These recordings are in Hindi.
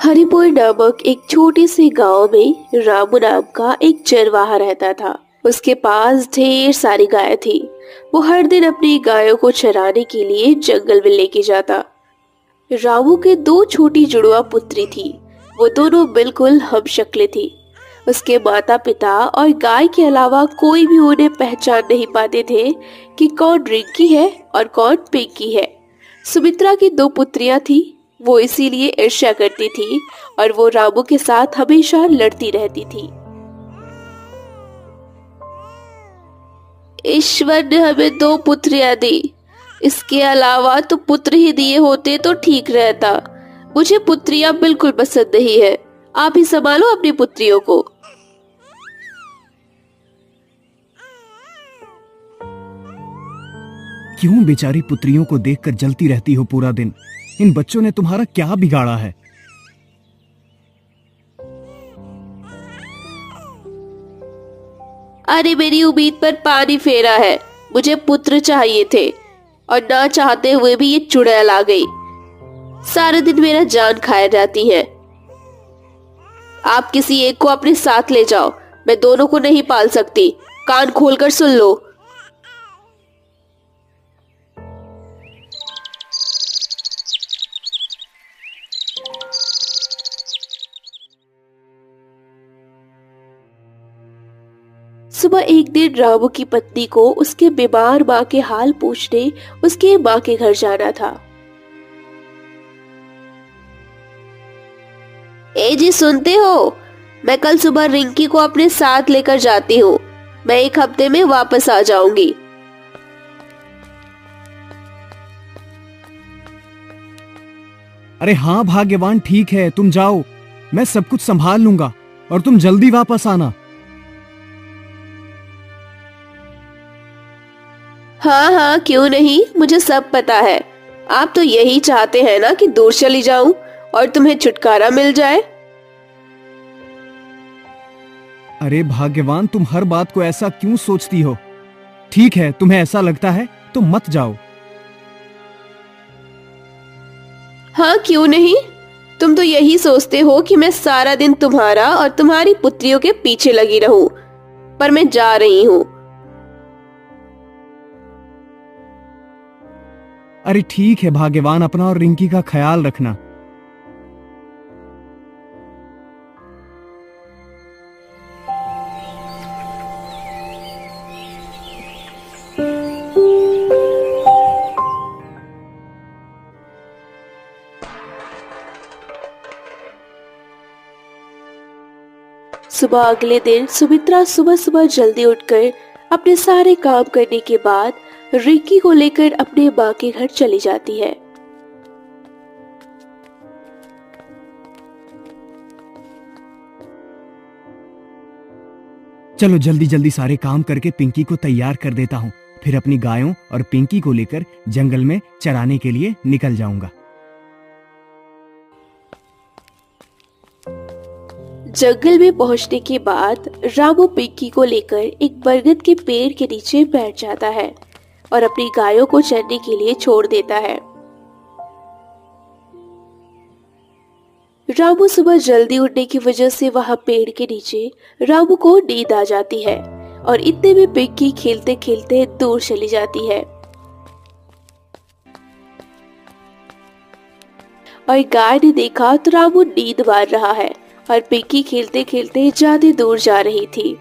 हरिपुर नामक एक छोटे से गांव में रामू नाम का एक चरवाहा रहता था। उसके पास ढेर सारी गायें थी। वो हर दिन अपनी गायों को चराने के लिए जंगल में लेके जाता। रामू के दो छोटी जुड़वा पुत्री थी। वो दोनों बिल्कुल हमशक्लें थी। उसके माता पिता और गाय के अलावा कोई भी उन्हें पहचान नहीं पाते थे कि कौन रिंकी है और कौन पिंकी है। सुमित्रा की दो पुत्रियां थी। वो इसीलिए ईर्ष्या करती थी और वो रामू के साथ हमेशा लड़ती रहती थी। ईश्वर ने हमें दो पुत्रियां दी, इसके अलावा तो पुत्र ही दिए होते तो ठीक रहता। मुझे पुत्रियां बिल्कुल पसंद नहीं है। आप ही संभालो अपनी पुत्रियों को। क्यों बेचारी पुत्रियों को देखकर जलती रहती हो पूरा दिन? इन बच्चों ने तुम्हारा क्या बिगाड़ा है? अरे मेरी उम्मीद पर पानी फेरा है। मुझे पुत्र चाहिए थे और ना चाहते हुए भी ये चुड़ैल आ गई। सारे दिन मेरा जान खाए जाती है। आप किसी एक को अपने साथ ले जाओ। मैं दोनों को नहीं पाल सकती। कान खोलकर सुन लो। सुबह एक दिन रामू की पत्नी को उसके बीमार माँ के हाल पूछने उसकी माँ के घर जाना था। ए जी सुनते हो, मैं कल सुबह रिंकी को अपने साथ लेकर जाती हूँ। मैं एक हफ्ते में वापस आ जाऊंगी। अरे हाँ भाग्यवान, ठीक है, तुम जाओ, मैं सब कुछ संभाल लूंगा और तुम जल्दी वापस आना। हाँ हाँ क्यों नहीं, मुझे सब पता है। आप तो यही चाहते हैं ना कि दूर चली जाऊं और तुम्हें छुटकारा मिल जाए। अरे भाग्यवान, तुम हर बात को ऐसा क्यों सोचती हो? ठीक है, तुम्हें ऐसा लगता है तो मत जाओ। हाँ क्यों नहीं, तुम तो यही सोचते हो कि मैं सारा दिन तुम्हारा और तुम्हारी पुत्रियों के पीछे लगी रहूं, पर मैं जा रही हूँ। अरे ठीक है भाग्यवान, अपना और रिंकी का ख्याल रखना। सुबह अगले दिन सुमित्रा सुबह सुबह जल्दी उठकर अपने सारे काम करने के बाद रिंकी को लेकर अपने माँ के घर चली जाती है। चलो जल्दी जल्दी सारे काम करके पिंकी को तैयार कर देता हूँ, फिर अपनी गायों और पिंकी को लेकर जंगल में चराने के लिए निकल जाऊंगा। जंगल में पहुंचने के बाद रामू पिंकी को लेकर एक बरगद के पेड़ के नीचे बैठ जाता है और अपनी गायों को चरने के लिए छोड़ देता है। रामू सुबह जल्दी उठने की वजह से वहां पेड़ के नीचे रामू को नींद आ जाती है और इतने में पिंकी खेलते खेलते दूर चली जाती है और गाय ने देखा तो रामू नींद मार रहा है और पिंकी खेलते खेलते ज्यादा दूर जा रही थी।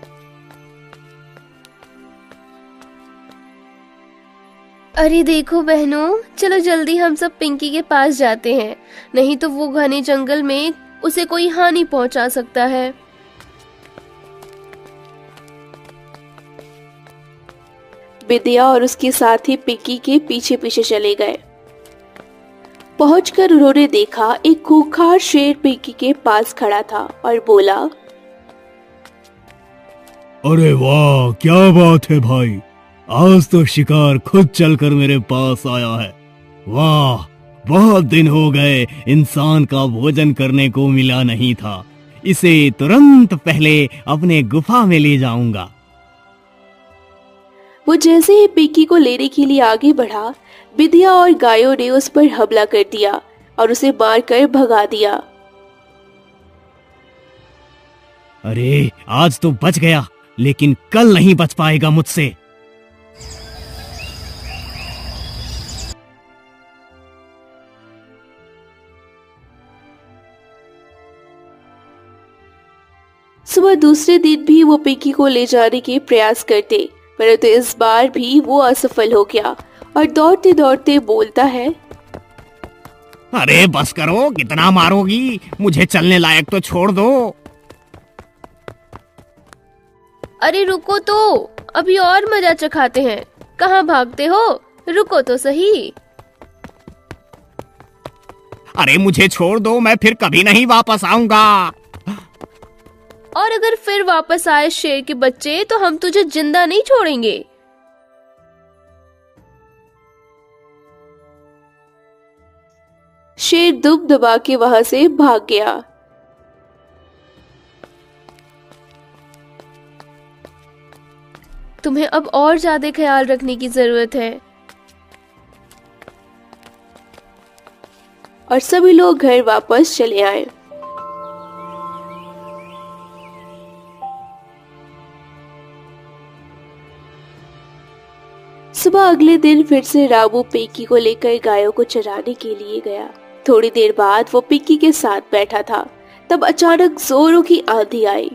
अरे देखो बहनों, चलो जल्दी हम सब पिंकी के पास जाते हैं, नहीं तो वो घने जंगल में उसे कोई हानि पहुंचा सकता है। विद्या और उसके साथी पिंकी के पीछे पीछे चले गए। पहुंचकर उन्होंने देखा एक खूंखार शेर पिंकी के पास खड़ा था और बोला, अरे वाह, क्या बात है भाई, आज तो शिकार खुद चलकर मेरे पास आया है। वाह, बहुत दिन हो गए इंसान का भोजन करने को मिला नहीं था। इसे तुरंत पहले अपने गुफा में ले जाऊंगा। वो जैसे ही पिंकी को लेने के लिए आगे बढ़ा, विद्या और गायों ने उस पर हमला कर दिया और उसे मारकर भगा दिया। अरे आज तो बच गया, लेकिन कल नहीं बच पाएगा मुझसे। सुबह दूसरे दिन भी वो पिंकी को ले जाने के प्रयास करते, परंतु इस बार भी वो असफल हो गया और दौड़ते दौड़ते बोलता है, अरे बस करो, कितना मारोगी, मुझे चलने लायक तो छोड़ दो। अरे रुको तो, अभी और मजा चखाते हैं। कहाँ भागते हो, रुको तो सही। अरे मुझे छोड़ दो, मैं फिर कभी नहीं वापस आऊंगा। और अगर फिर वापस आए शेर के बच्चे तो हम तुझे जिंदा नहीं छोड़ेंगे। शेर दुम दबा के वहां से भाग गया। तुम्हें अब और ज्यादा ख्याल रखने की जरूरत है। और सभी लोग घर वापस चले आए। सुबह अगले दिन फिर से रामू पिंकी को लेकर गायों को चराने के लिए गया। थोड़ी देर बाद वो पिंकी के साथ बैठा था, तब अचानक जोरों की आंधी आई।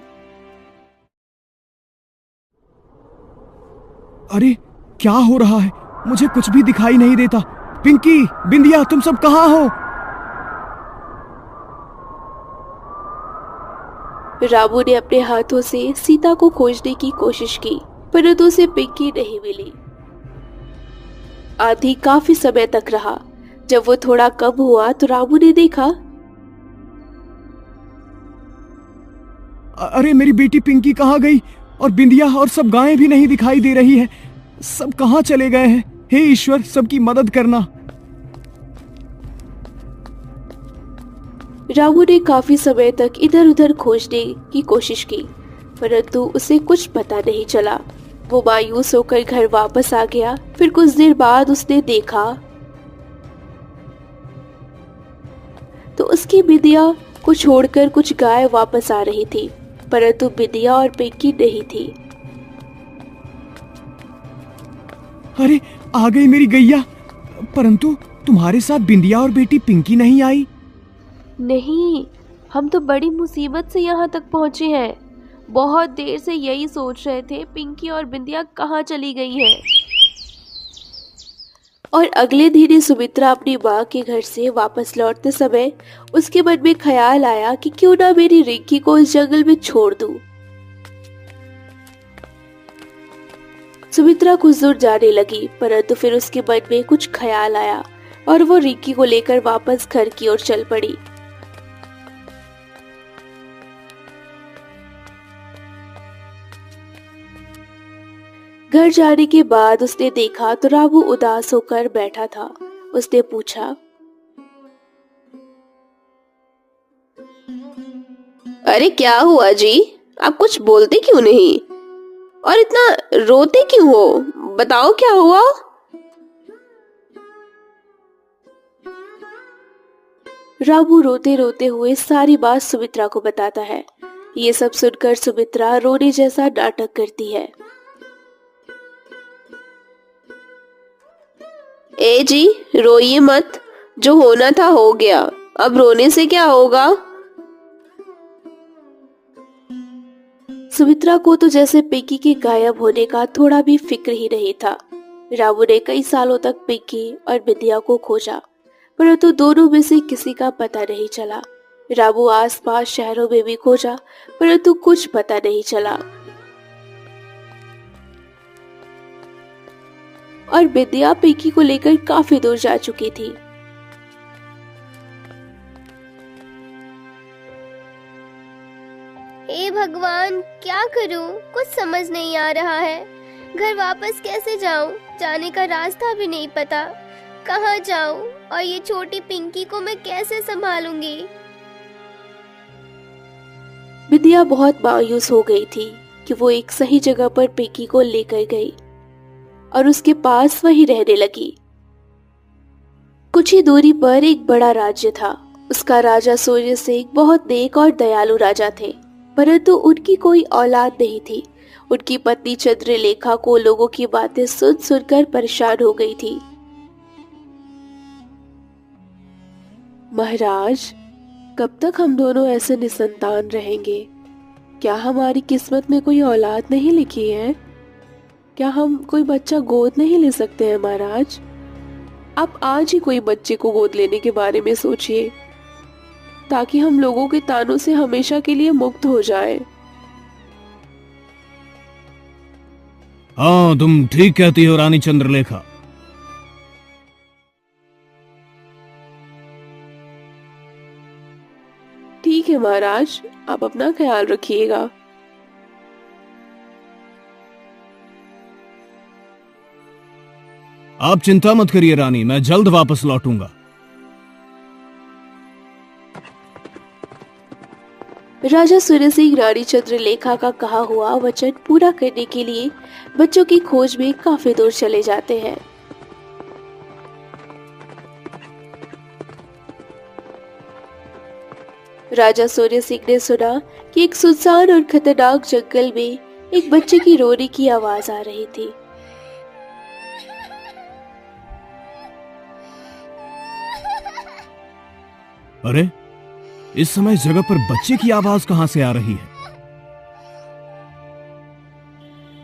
अरे क्या हो रहा है, मुझे कुछ भी दिखाई नहीं देता। पिंकी, बिंदिया, तुम सब कहाँ हो? रामू ने अपने हाथों से सीता को खोजने की कोशिश की, परंतु उसे पिंकी नहीं मिली। आंधी काफी समय तक रहा। जब वो थोड़ा कम हुआ तो रामू ने देखा, अरे मेरी बेटी पिंकी कहाँ गई? और बिंदिया और सब गायें भी नहीं दिखाई दे रही है। सब कहाँ चले गए हैं? हे ईश्वर, सबकी मदद करना। रामू ने काफी समय तक इधर उधर खोजने की कोशिश की, परंतु उसे कुछ पता नहीं चला। वो मायूस होकर घर वापस आ गया। फिर कुछ देर बाद उसने देखा तो उसकी बिंदिया को छोड़कर कुछ गाय वापस आ रही थी, परंतु बिंदिया और पिंकी नहीं थी। अरे आ गई मेरी गैया, परंतु तुम्हारे साथ बिंदिया और बेटी पिंकी नहीं आई। नहीं, हम तो बड़ी मुसीबत से यहाँ तक पहुँचे हैं। बहुत देर से यही सोच रहे थे पिंकी और बिंदिया कहाँ चली गई हैं। और अगले दिन ही सुमित्रा अपनी माँ के घर से वापस लौटते समय उसके मन में ख्याल आया कि क्यों ना मेरी रिंकी को इस जंगल में छोड़ दूं। सुमित्रा कुछ दूर जाने लगी, परंतु फिर उसके मन में कुछ ख्याल आया और वो रिंकी को लेकर वापस घर की ओर चल पड़ी। घर जाने के बाद उसने देखा तो रामू उदास होकर बैठा था। उसने पूछा, अरे क्या हुआ जी, आप कुछ बोलते क्यों नहीं और इतना रोते क्यों हो? बताओ क्या हुआ? रामू रोते रोते हुए सारी बात सुमित्रा को बताता है। ये सब सुनकर सुमित्रा रोने जैसा नाटक करती है। ए जी, रोइए मत, जो होना था हो गया, अब रोने से क्या होगा? सुमित्रा को तो जैसे पिंकी के गायब होने का थोड़ा भी फिक्र ही नहीं था। रामू ने कई सालों तक पिंकी और बिंदिया को खोजा, परंतु दोनों में से किसी का पता नहीं चला। रामू आसपास शहरों में भी खोजा, परंतु कुछ पता नहीं चला। और बिंदिया पिंकी को लेकर काफी दूर जा चुकी थी। हे भगवान, क्या करूं? कुछ समझ नहीं आ रहा है। घर वापस कैसे जाऊं? जाने का रास्ता भी नहीं पता। कहाँ जाऊं? और ये छोटी पिंकी को मैं कैसे संभालूंगी? बिंदिया बहुत मायूस हो गई थी कि वो एक सही जगह पर पिंकी को लेकर गई और उसके पास वही रहने लगी। कुछ ही दूरी पर एक बड़ा राज्य था। उसका राजा सूर्य सिंह बहुत नेक और दयालु राजा थे। परंतु उनकी कोई औलाद नहीं थी। उनकी पत्नी चंद्रलेखा को लोगों की बातें सुन सुनकर परेशान हो गई थी। महाराज, कब तक हम दोनों ऐसे निसंतान रहेंगे? क्या हमारी किस्मत में कोई औलाद नहीं लिखी है? क्या हम कोई बच्चा गोद नहीं ले सकते हैं महाराज? आप आज ही कोई बच्चे को गोद लेने के बारे में सोचिए, ताकि हम लोगों के तानों से हमेशा के लिए मुक्त हो जाएं। हाँ, तुम ठीक कहती हो रानी चंद्रलेखा। ठीक है महाराज, आप अपना ख्याल रखिएगा। आप चिंता मत करिए रानी, मैं जल्द वापस लौटूंगा। राजा सूर्य सिंह रानी चंद्रलेखा का कहा हुआ वचन पूरा करने के लिए बच्चों की खोज में काफी दूर चले जाते हैं। राजा सूर्य सिंह ने सुना कि एक सुनसान और खतरनाक जंगल में एक बच्चे की रोने की आवाज आ रही थी। अरे, इस समय इस जगह पर बच्चे की आवाज कहां से आ रही है?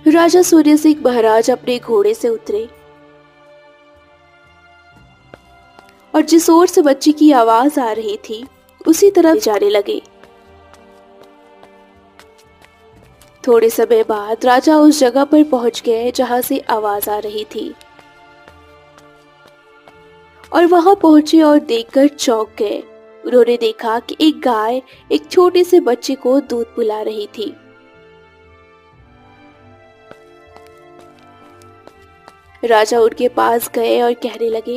राजा सूर्य सिंह महाराज अपने घोड़े से उतरे और जिस ओर से बच्चे की आवाज आ रही थी उसी तरफ जाने लगे। थोड़े समय बाद राजा उस जगह पर पहुंच गए जहां से आवाज आ रही थी और वहां पहुंचे और देखकर चौंक गए। उन्होंने देखा कि एक गाय एक छोटे से बच्चे को दूध पिला रही थी। राजा उनके पास गए और कहने लगे,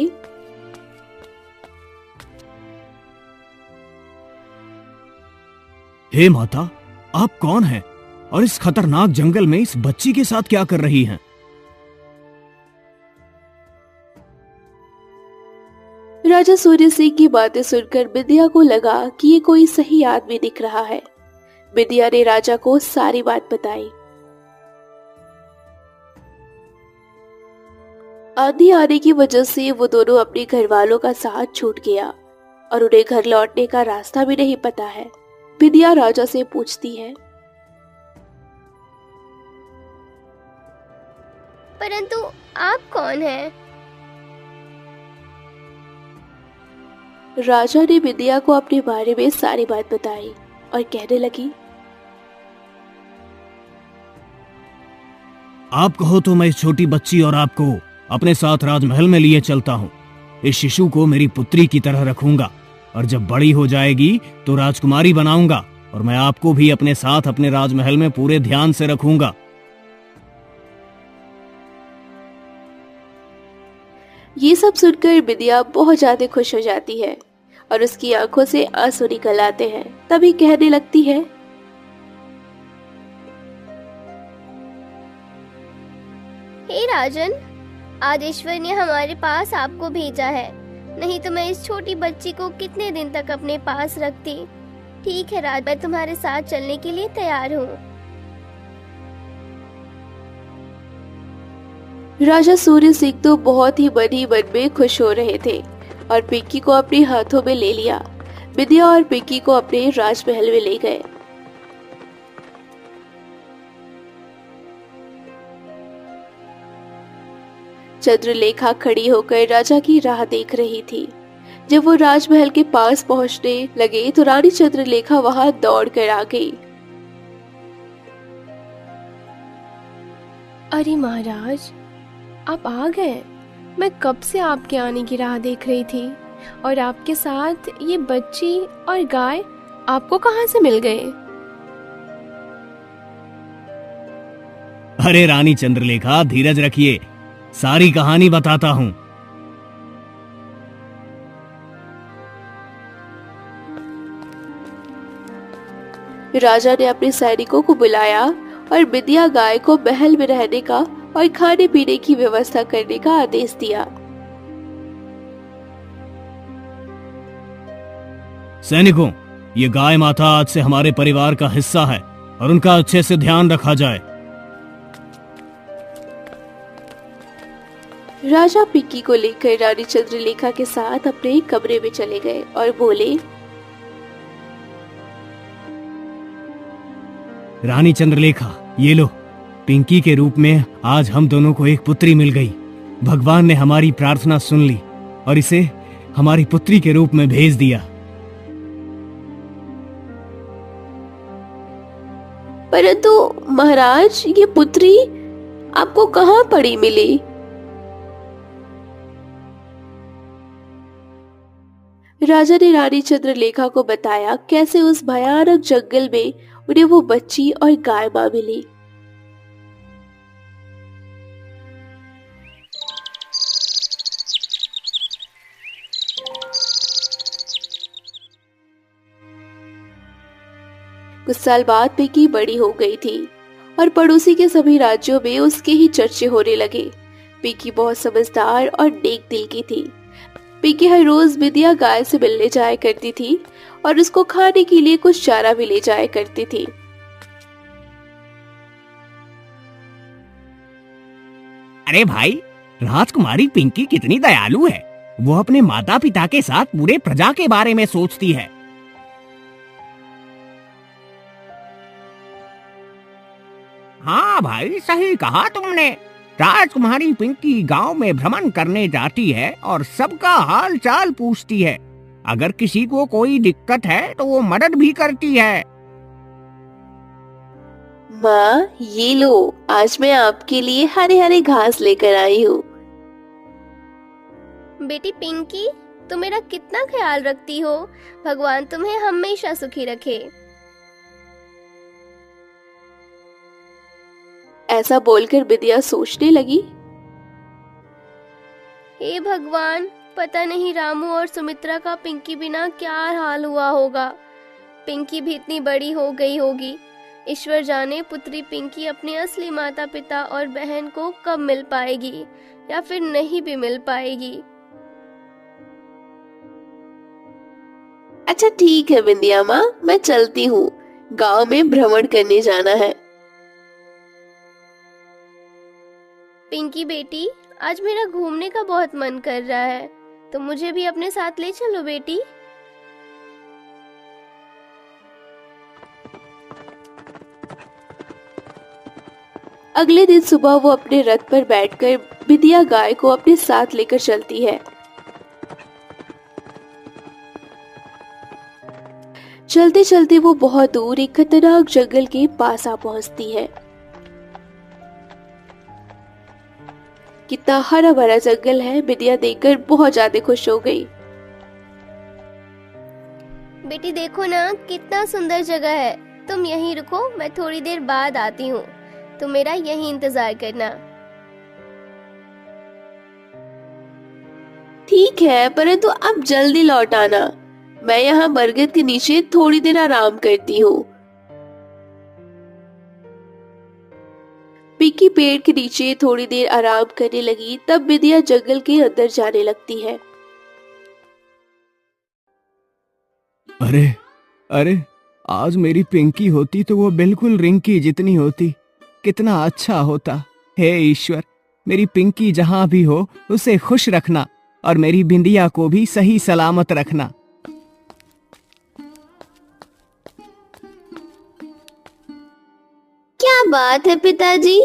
हे माता, आप कौन हैं और इस खतरनाक जंगल में इस बच्ची के साथ क्या कर रही हैं? राजा सूर्य सिंह की बातें सुनकर विद्या को लगा कि ये कोई सही आदमी दिख रहा है। विद्या ने राजा को सारी बात बताई। आंधी आने की वजह से वो दोनों अपने घर वालों का साथ छूट गया और उन्हें घर लौटने का रास्ता भी नहीं पता है। विद्या राजा से पूछती है, परंतु आप कौन हैं? राजा ने विद्या को अपने बारे में सारी बात बताई और कहने लगी, आप कहो तो मैं इस छोटी बच्ची और आपको अपने साथ राजमहल में लिए चलता हूँ। इस शिशु को मेरी पुत्री की तरह रखूंगा और जब बड़ी हो जाएगी तो राजकुमारी बनाऊंगा और मैं आपको भी अपने साथ अपने राजमहल में पूरे ध्यान से रखूंगा। ये सब सुनकर विद्या बहुत ज्यादा खुश हो जाती है और उसकी आंखों से आंसू निकल आते हैं। तभी कहने लगती है, हे राजन, आज ईश्वर ने हमारे पास आपको भेजा है, नहीं तो मैं इस छोटी बच्ची को कितने दिन तक अपने पास रखती। ठीक है राज, मैं तुम्हारे साथ चलने के लिए तैयार हूँ। राजा सूर्य सिंह तो बहुत ही मन ही मन में खुश हो रहे थे और पिंकी को अपने हाथों में ले लिया। विद्या और पिंकी को अपने राजमहल में ले गए। चंद्रलेखा खड़ी होकर राजा की राह देख रही थी। जब वो राजमहल के पास पहुंचने लगे तो रानी चंद्रलेखा वहां दौड़ कर आ गई। अरे महाराज, आप आ गए। मैं कब से आपके आने की राह देख रही थी और आपके साथ ये बच्ची और गाय आपको कहां से मिल गए? अरे रानी चंद्रलेखा, धीरज रखिए, सारी कहानी बताता हूँ। राजा ने अपने सैनिकों को बुलाया और विद्या गाय को महल में रहने का और खाने पीने की व्यवस्था करने का आदेश दिया। सैनिकों, ये गाय माता आज से हमारे परिवार का हिस्सा है और उनका अच्छे से ध्यान रखा जाए। राजा पिंकी को लेकर रानी चंद्रलेखा के साथ अपने कमरे में चले गए और बोले, रानी चंद्रलेखा, ये लो, पिंकी के रूप में आज हम दोनों को एक पुत्री मिल गई। भगवान ने हमारी प्रार्थना सुन ली और इसे हमारी पुत्री के रूप में भेज दिया। परंतु महाराज, ये पुत्री आपको कहाँ पड़ी मिली? राजा ने रानी चंद्रलेखा को बताया कैसे उस भयानक जंगल में उन्हें वो बच्ची और गाय मां मिली। कुछ साल बाद पिंकी बड़ी हो गई थी और पड़ोसी के सभी राज्यों में उसके ही चर्चे होने लगे। पिंकी बहुत समझदार और नेक दिल की थी। पिंकी हर रोज बिटिया गाय से मिलने जाया करती थी और उसको खाने के लिए कुछ चारा भी ले जाया करती थी। अरे भाई, राजकुमारी पिंकी कितनी दयालु है। वो अपने माता पिता के साथ पूरे प्रजा के बारे में सोचती है। हाँ भाई, सही कहा तुमने। राजकुमारी पिंकी गांव में भ्रमण करने जाती है और सबका हाल चाल पूछती है। अगर किसी को कोई दिक्कत है तो वो मदद भी करती है। माँ, ये लो, आज मैं आपके लिए हरे हरे घास लेकर आई हूँ। बेटी पिंकी, तुम मेरा कितना ख्याल रखती हो। भगवान तुम्हें हमेशा सुखी रखे। ऐसा बोलकर विद्या सोचने लगी, हे भगवान, पता नहीं रामू और सुमित्रा का पिंकी बिना क्या हाल हुआ होगा। पिंकी भी इतनी बड़ी हो गई होगी। ईश्वर जाने पुत्री पिंकी अपने असली माता पिता और बहन को कब मिल पाएगी या फिर नहीं भी मिल पाएगी। अच्छा ठीक है विंध्या माँ, मैं चलती हूँ। गांव में भ्रमण करने जाना है। पिंकी बेटी, आज मेरा घूमने का बहुत मन कर रहा है, तो मुझे भी अपने साथ ले चलो बेटी। अगले दिन सुबह वो अपने रथ पर बैठकर विद्या गाय को अपने साथ लेकर चलती है। चलते चलते वो बहुत दूर एक खतरनाक जंगल के पास आ पहुंचती है। कितना हरा भरा जंगल है, विद्या देखकर बहुत ज्यादा खुश हो गई। बेटी देखो ना, कितना सुंदर जगह है। तुम यहीं रुको, मैं थोड़ी देर बाद आती हूँ। तुम मेरा यहीं इंतजार करना। ठीक है, परंतु अब जल्दी लौट आना। मैं यहाँ बरगद के नीचे थोड़ी देर आराम करती हूँ। पिंकी पेड़ के नीचे थोड़ी देर आराम करने लगी, तब विद्या जंगल के अंदर जाने लगती है। अरे अरे, आज मेरी पिंकी होती तो वो बिल्कुल रिंकी जितनी होती। कितना अच्छा होता। हे ईश्वर, मेरी पिंकी जहां भी हो उसे खुश रखना और मेरी बिंदिया को भी सही सलामत रखना। क्या बात है पिताजी,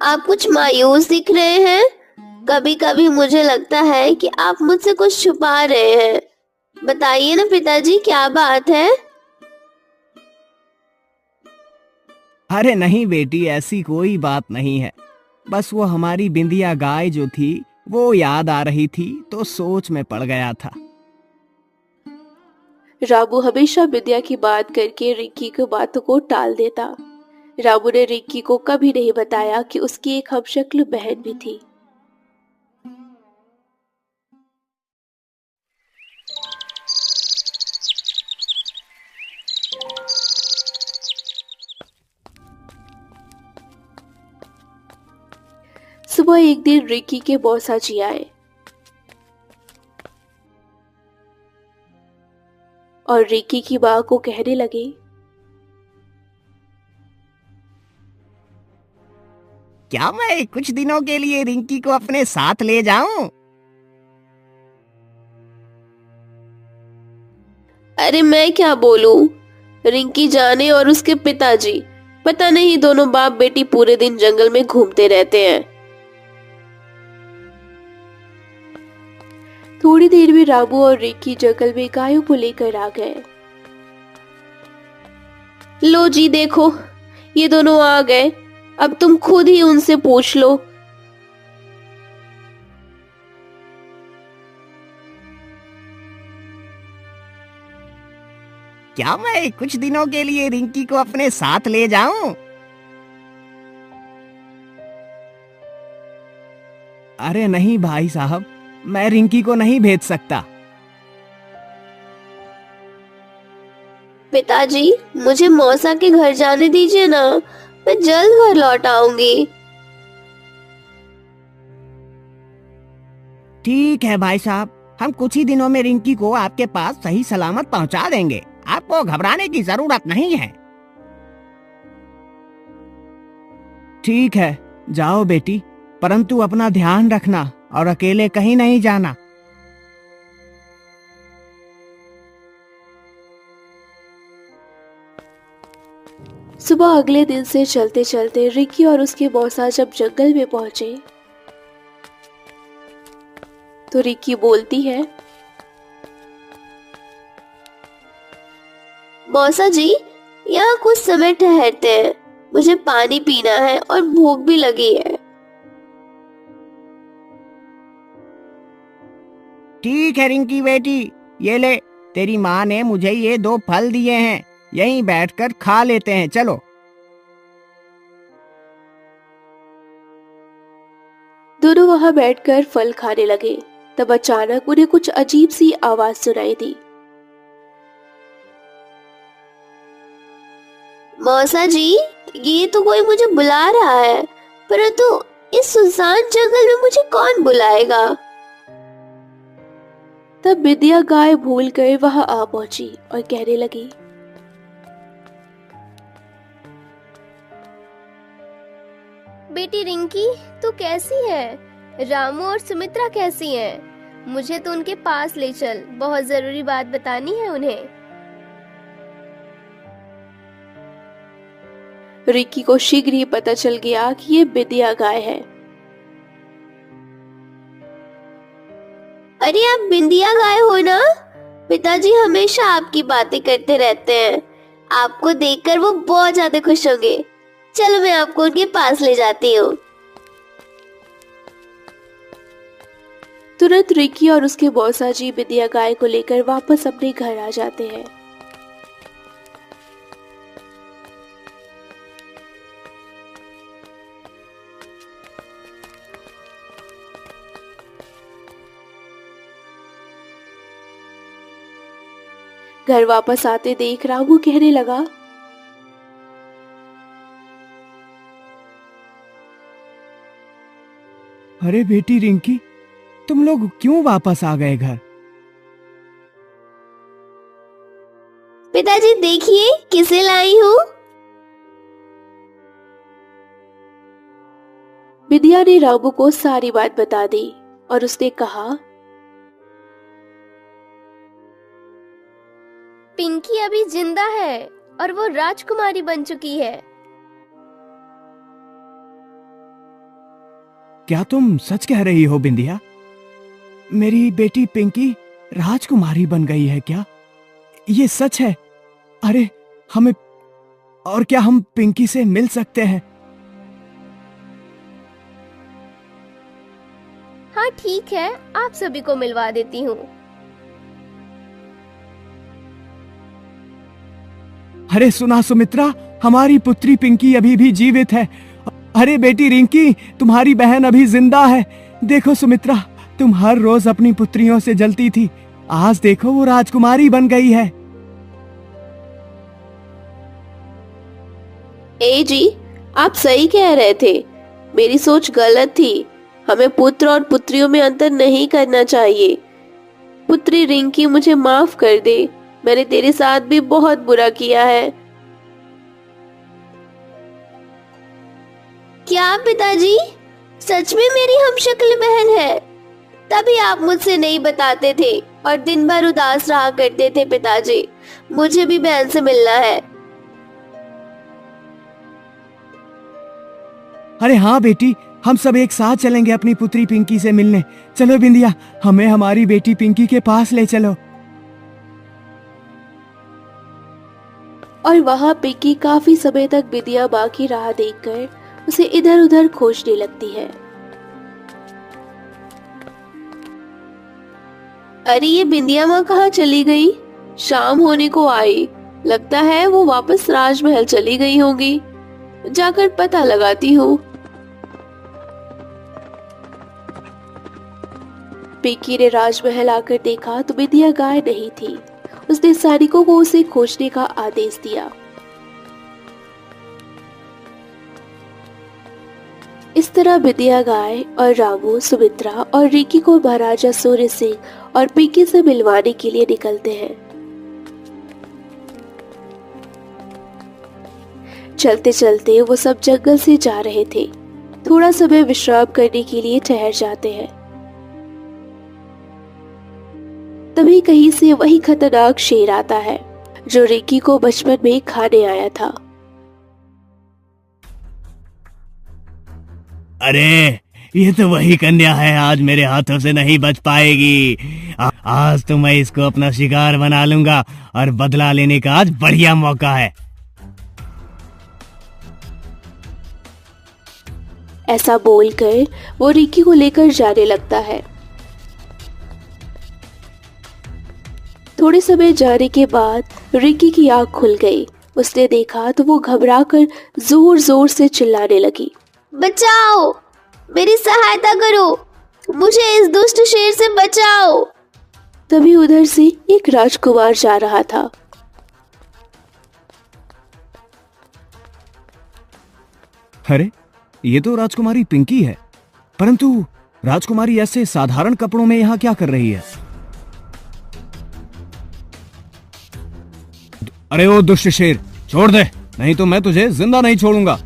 आप कुछ मायूस दिख रहे हैं। कभी कभी मुझे लगता है कि आप मुझसे कुछ छुपा रहे हैं। बताइए ना पिताजी, क्या बात है। अरे नहीं बेटी, ऐसी कोई बात नहीं है। बस वो हमारी बिंदिया गाय जो थी वो याद आ रही थी तो सोच में पड़ गया था। रामू हमेशा विद्या की बात करके रिक्की की बातों को टाल देता। रामू ने रिक्की को कभी नहीं बताया कि उसकी एक हमशक्ल बहन भी थी। सुबह एक दिन रिक्की के मौसा जी आए और रिकी की माँ को कहने लगे, क्या मैं कुछ दिनों के लिए रिंकी को अपने साथ ले जाऊं? अरे मैं क्या बोलूं, रिंकी जाने और उसके पिताजी, पता नहीं दोनों बाप बेटी पूरे दिन जंगल में घूमते रहते हैं। थोड़ी देर में रामू और रिकी जंगल में गायों को लेकर आ गए। लो जी देखो, ये दोनों आ गए, अब तुम खुद ही उनसे पूछ लो। क्या मैं कुछ दिनों के लिए रिंकी को अपने साथ ले जाऊं? अरे नहीं भाई साहब, मैं रिंकी को नहीं भेज सकता। पिताजी, मुझे मौसा के घर जाने दीजिए ना, मैं जल्द घर लौट आऊंगी। ठीक है भाई साहब, हम कुछ ही दिनों में रिंकी को आपके पास सही सलामत पहुंचा देंगे, आपको घबराने की जरूरत नहीं है। ठीक है, जाओ बेटी, परंतु अपना ध्यान रखना और अकेले कहीं नहीं जाना। सुबह अगले दिन से चलते चलते रिकी और उसके मौसा जब जंगल में पहुंचे तो रिकी बोलती है, मौसा जी, यहाँ कुछ समय ठहरते हैं, मुझे पानी पीना है और भूख भी लगी है। ठीक है रिंकी बेटी, ये ले, तेरी माँ ने मुझे ये 2 फल दिए हैं, यहीं बैठकर खा लेते हैं, चलो। दोनों वहां बैठकर फल खाने लगे। तब अचानक उन्हें कुछ अजीब सी आवाज सुनाई दी। मौसा जी, ये तो कोई मुझे बुला रहा है, परंतु इस सुनसान जंगल में मुझे कौन बुलाएगा। तब विद्या गाय भूल कर वहां आ पहुंची और कहने लगी, बेटी रिंकी, तू कैसी है? रामू और सुमित्रा कैसी हैं? मुझे तो उनके पास ले चल, बहुत जरूरी बात बतानी है उन्हें। रिकी को शीघ्र ही पता चल गया कि ये विद्या गाय है। अरे आप बिंदिया गाय हो ना? पिताजी हमेशा आपकी बातें करते रहते हैं, आपको देखकर वो बहुत ज्यादा खुश होंगे। चलो मैं आपको उनके पास ले जाती हूँ। तुरंत रिकी और उसके मौसा जी विद्या गाय को लेकर वापस अपने घर आ जाते हैं। घर वापस आते देख रामू कहने लगा, अरे बेटी रिंकी, तुम लोग क्यों वापस आ गए घर? पिताजी देखिए किसे लाई हूँ। विद्या ने रामू को सारी बात बता दी और उसने कहा, पिंकी अभी जिंदा है और वो राजकुमारी बन चुकी है। क्या तुम सच कह रही हो बिंदिया? मेरी बेटी पिंकी राजकुमारी बन गई है क्या? ये सच है? अरे हमें, और क्या हम पिंकी से मिल सकते हैं? हाँ ठीक है, आप सभी को मिलवा देती हूँ। अरे सुना सुमित्रा, हमारी पुत्री पिंकी अभी भी जीवित है। अरे बेटी रिंकी, तुम्हारी बहन अभी जिंदा है। देखो सुमित्रा, तुम हर रोज अपनी पुत्रियों से जलती थी, आज देखो वो राजकुमारी बन गई है। ए जी, आप सही कह रहे थे, मेरी सोच गलत थी। हमें पुत्र और पुत्रियों में अंतर नहीं करना चाहिए। पुत्री रिंकी मुझे माफ कर दे, मैंने तेरे साथ भी बहुत बुरा किया है। क्या पिताजी, सच में मेरी हमशक्ल बहन है? तभी आप मुझसे नहीं बताते थे और दिन भर उदास रहा करते थे। पिताजी, मुझे भी बहन से मिलना है। अरे हाँ बेटी, हम सब एक साथ चलेंगे अपनी पुत्री पिंकी से मिलने। चलो बिंदिया, हमें हमारी बेटी पिंकी के पास ले चलो। और वहाँ पिंकी काफी समय तक बिंदिया माँ की राह देखकर उसे इधर उधर खोजने लगती है। अरे ये बिंदिया माँ कहाँ चली गई? शाम होने को आई, लगता है वो वापस राजमहल चली गई होंगी। जाकर पता लगाती हूँ। पिंकी ने राजमहल आकर देखा तो बिंदिया गाय नहीं थी। उसने सैनिकों को उसे खोजने का आदेश दिया। इस तरह बिंदिया गाय और रामू, सुमित्रा और रिकी को महाराजा सूर्य सिंह और पिंकी से मिलवाने के लिए निकलते हैं। चलते चलते वो सब जंगल से जा रहे थे। थोड़ा समय विश्राम करने के लिए ठहर जाते हैं। तभी कहीं से वही खतरनाक शेर आता है जो रिकी को बचपन में खाने आया था। अरे ये तो वही कन्या है, आज मेरे हाथों से नहीं बच पाएगी। आज तो मैं इसको अपना शिकार बना लूंगा और बदला लेने का आज बढ़िया मौका है। ऐसा बोलकर वो रिकी को लेकर जाने लगता है। थोड़े समय जाने के बाद रिकी की आंख खुल गई। उसने देखा तो वो घबराकर जोर जोर से चिल्लाने लगी, बचाओ, मेरी सहायता करो, मुझे इस दुष्ट शेर से बचाओ। तभी उधर से एक राजकुमार जा रहा था। अरे ये तो राजकुमारी पिंकी है, परंतु राजकुमारी ऐसे साधारण कपड़ों में यहाँ क्या कर रही है? अरे ओ दुष्ट शेर, छोड़ दे, नहीं तो मैं तुझे जिंदा नहीं छोड़ूंगा।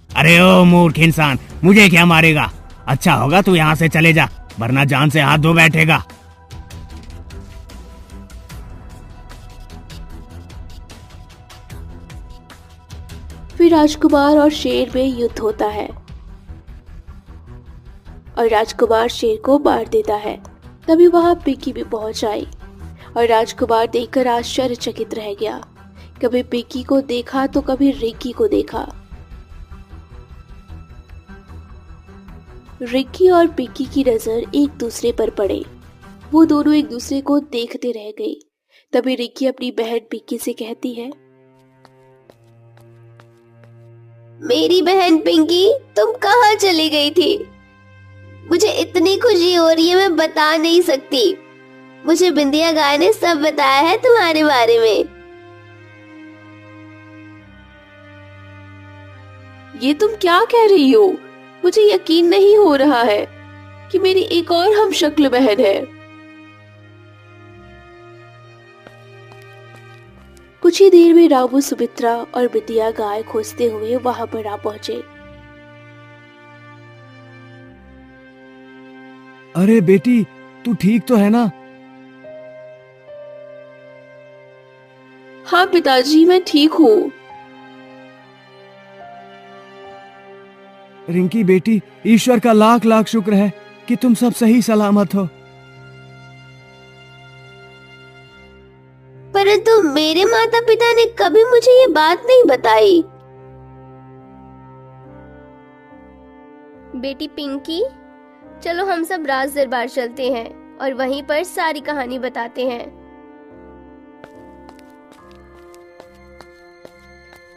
अरे ओ मूर्ख इंसान, मुझे क्या मारेगा? अच्छा होगा तू यहाँ से चले जा, वरना जान से हाथ धो बैठेगा। फिर राजकुमार और शेर में युद्ध होता है और राजकुमार शेर को मार देता है। तभी वहां पिंकी भी पहुंच आई और राजकुमार देखकर आश्चर्यचकित रह गया। कभी पिंकी को देखा तो कभी रिकी को देखा। रिकी और पिंकी की नजर एक दूसरे पर पड़े। वो दोनों एक दूसरे को देखते रह गई। तभी रिकी अपनी बहन पिंकी से कहती है, मेरी बहन पिंकी, तुम कहाँ चली गई थी? मुझे इतनी खुशी हो रही है, मैं बता नहीं सकती। मुझे बिंदिया गाय ने सब बताया है तुम्हारे बारे में। ये तुम क्या कह रही हो? मुझे यकीन नहीं हो रहा है कि मेरी एक और हमशक्ल बहन है। कुछ ही देर में रामू, सुमित्रा और बिंदिया गाय खोजते हुए वहां पर आ पहुंचे। अरे बेटी, तू ठीक तो है ना? हाँ पिताजी, मैं ठीक हूँ। रिंकी बेटी, ईश्वर का लाख लाख शुक्र है कि तुम सब सही सलामत हो। परंतु मेरे माता पिता ने कभी मुझे ये बात नहीं बताई। बेटी पिंकी, चलो हम सब राज दरबार चलते हैं और वहीं पर सारी कहानी बताते हैं।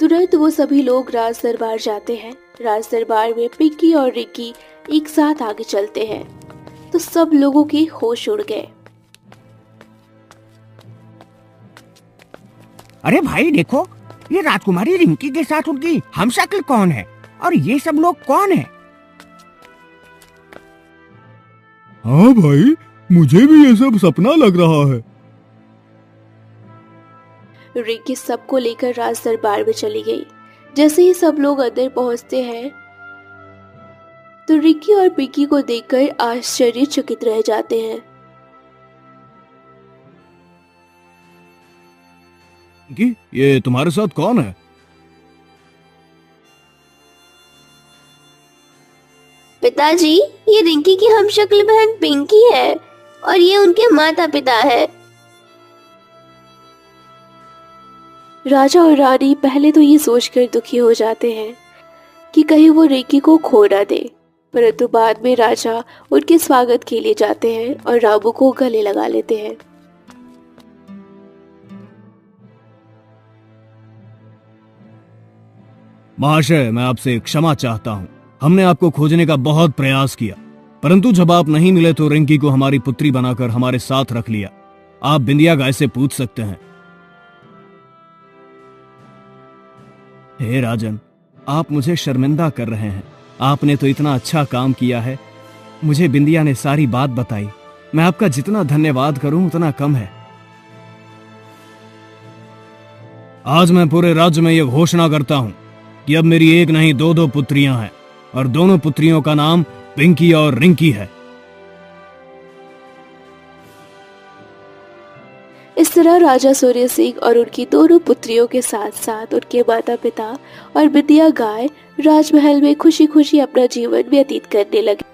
तुरंत वो सभी लोग राज दरबार जाते हैं। राज दरबार में पिंकी और रिकी एक साथ आगे चलते हैं तो सब लोगों के होश उड़ गए। अरे भाई देखो, ये राजकुमारी रिंकी के साथ उनकी हमशक्ल कौन है और ये सब लोग कौन है? हाँ भाई, मुझे भी ये सब सपना लग रहा है। रिंकी सबको लेकर राज दरबार में चली गई। जैसे ही सब लोग अंदर पहुंचते हैं तो रिंकी और पिंकी को देखकर आश्चर्यचकित रह जाते हैं। कि ये तुम्हारे साथ कौन है? पिताजी, ये रिंकी की हमशक्ल बहन पिंकी है और ये उनके माता पिता है। राजा और रानी पहले तो ये सोचकर दुखी हो जाते हैं कि कहीं वो रिंकी को खो ना दे, परंतु बाद में राजा उनके स्वागत के लिए जाते हैं और रामू को गले लगा लेते हैं। महाशय, मैं आपसे क्षमा चाहता हूँ। हमने आपको खोजने का बहुत प्रयास किया, परंतु जब आप नहीं मिले तो रिंकी को हमारी पुत्री बनाकर हमारे साथ रख लिया। आप बिंदिया गाय से पूछ सकते हैं। हे राजन, आप मुझे शर्मिंदा कर रहे हैं। आपने तो इतना अच्छा काम किया है। मुझे बिंदिया ने सारी बात बताई। मैं आपका जितना धन्यवाद करूं उतना कम है। आज मैं पूरे राज्य में यह घोषणा करता हूं कि अब मेरी एक नहीं दो पुत्रियां हैं और दोनों पुत्रियों का नाम पिंकी और रिंकी है। इस तरह राजा सूर्य सिंह और उनकी दोनों पुत्रियों के साथ साथ उनके माता पिता और बिंदिया गाय राजमहल में खुशी खुशी अपना जीवन व्यतीत करने लगे।